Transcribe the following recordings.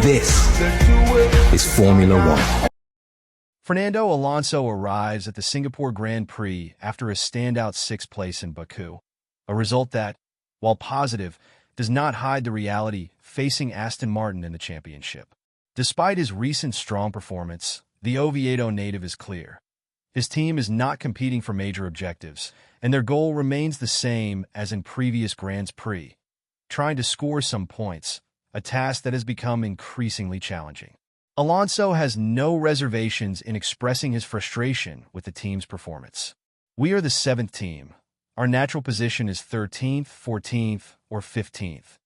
This is Formula One. Fernando Alonso arrives at the Singapore Grand Prix after a standout sixth place in Baku, a result that, while positive, does not hide the reality facing Aston Martin in the championship. Despite his recent strong performance, the Oviedo native is clear. His team is not competing for major objectives, and their goal remains the same as in previous Grand Prix, trying to score some points, a task that has become increasingly challenging. Alonso has no reservations in expressing his frustration with the team's performance. "We are the seventh team. Our natural position is 13th, 14th, or 15th.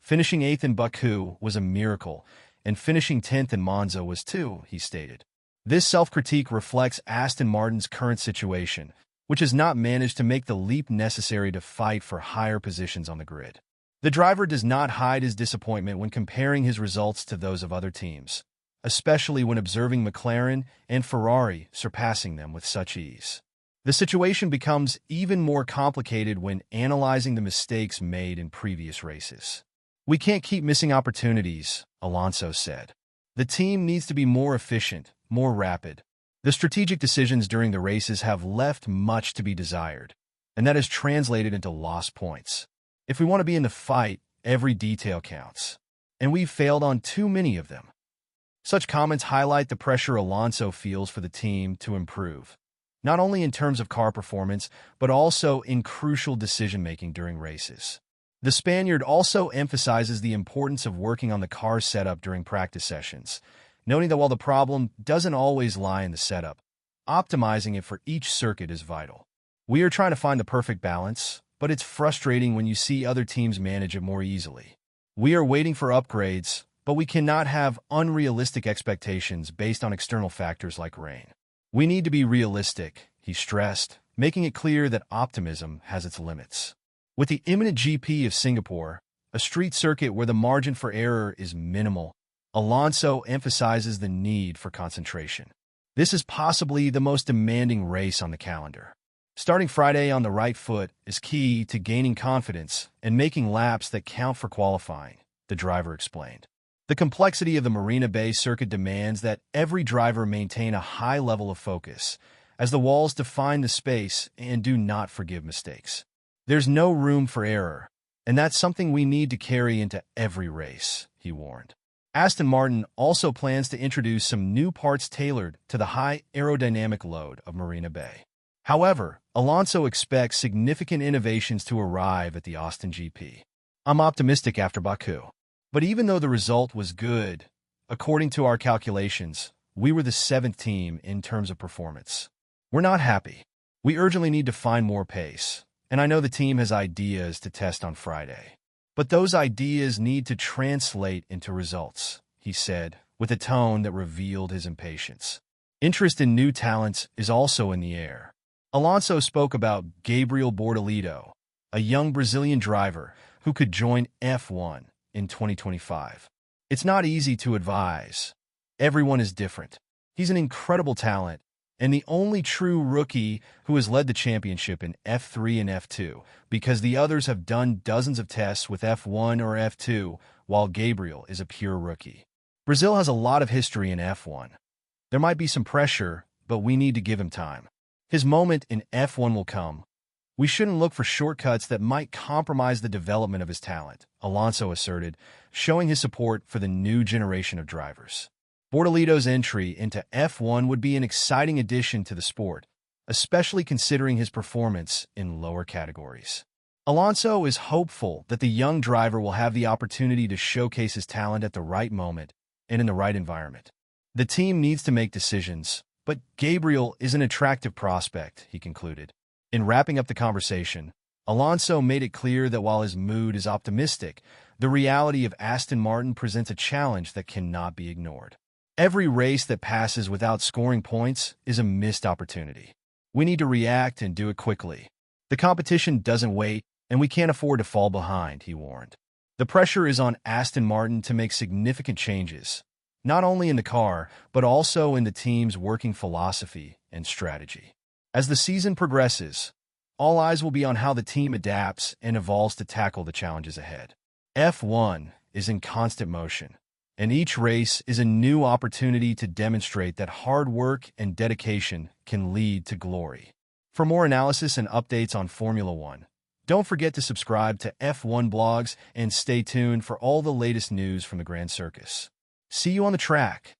Finishing 8th in Baku was a miracle, and finishing 10th in Monza was too," he stated. This self-critique reflects Aston Martin's current situation, which has not managed to make the leap necessary to fight for higher positions on the grid. The driver does not hide his disappointment when comparing his results to those of other teams, especially when observing McLaren and Ferrari surpassing them with such ease. The situation becomes even more complicated when analyzing the mistakes made in previous races. "We can't keep missing opportunities," Alonso said. "The team needs to be more efficient, more rapid. The strategic decisions during the races have left much to be desired, and that has translated into lost points. If we want to be in the fight, every detail counts, and we've failed on too many of them." Such comments highlight the pressure Alonso feels for the team to improve, not only in terms of car performance, but also in crucial decision-making during races. The Spaniard also emphasizes the importance of working on the car setup during practice sessions, noting that while the problem doesn't always lie in the setup, optimizing it for each circuit is vital. "We are trying to find the perfect balance, but it's frustrating when you see other teams manage it more easily. We are waiting for upgrades, but we cannot have unrealistic expectations based on external factors like rain. We need to be realistic," he stressed, making it clear that optimism has its limits. With the imminent GP of Singapore, a street circuit where the margin for error is minimal, Alonso emphasizes the need for concentration. This is possibly the most demanding race on the calendar. "Starting Friday on the right foot is key to gaining confidence and making laps that count for qualifying," the driver explained. The complexity of the Marina Bay circuit demands that every driver maintain a high level of focus, as the walls define the space and do not forgive mistakes. "There's no room for error, and that's something we need to carry into every race," he warned. Aston Martin also plans to introduce some new parts tailored to the high aerodynamic load of Marina Bay. However, Alonso expects significant innovations to arrive at the Austin GP. "I'm optimistic after Baku. But even though the result was good, according to our calculations, we were the seventh team in terms of performance. We're not happy. We urgently need to find more pace, and I know the team has ideas to test on Friday. But those ideas need to translate into results," he said, with a tone that revealed his impatience. Interest in new talents is also in the air. Alonso spoke about Gabriel Bortolito, a young Brazilian driver who could join F1 in 2025. "It's not easy to advise. Everyone is different. He's an incredible talent, and the only true rookie who has led the championship in F3 and F2, because the others have done dozens of tests with F1 or F2, while Gabriel is a pure rookie. Brazil has a lot of history in F1. There might be some pressure, but we need to give him time. His moment in F1 will come. We shouldn't look for shortcuts that might compromise the development of his talent," Alonso asserted, showing his support for the new generation of drivers. Bortolito's entry into F1 would be an exciting addition to the sport, especially considering his performance in lower categories. Alonso is hopeful that the young driver will have the opportunity to showcase his talent at the right moment and in the right environment. "The team needs to make decisions, but Gabriel is an attractive prospect," he concluded. In wrapping up the conversation, Alonso made it clear that while his mood is optimistic, the reality of Aston Martin presents a challenge that cannot be ignored. "Every race that passes without scoring points is a missed opportunity. We need to react and do it quickly. The competition doesn't wait, and we can't afford to fall behind," he warned. The pressure is on Aston Martin to make significant changes, not only in the car, but also in the team's working philosophy and strategy. As the season progresses, all eyes will be on how the team adapts and evolves to tackle the challenges ahead. F1 is in constant motion, And each race is a new opportunity to demonstrate that hard work and dedication can lead to glory. For more analysis and updates on Formula One, don't forget to subscribe to F1 Blogs and stay tuned for all the latest news from the Grand Circus. See you on the track.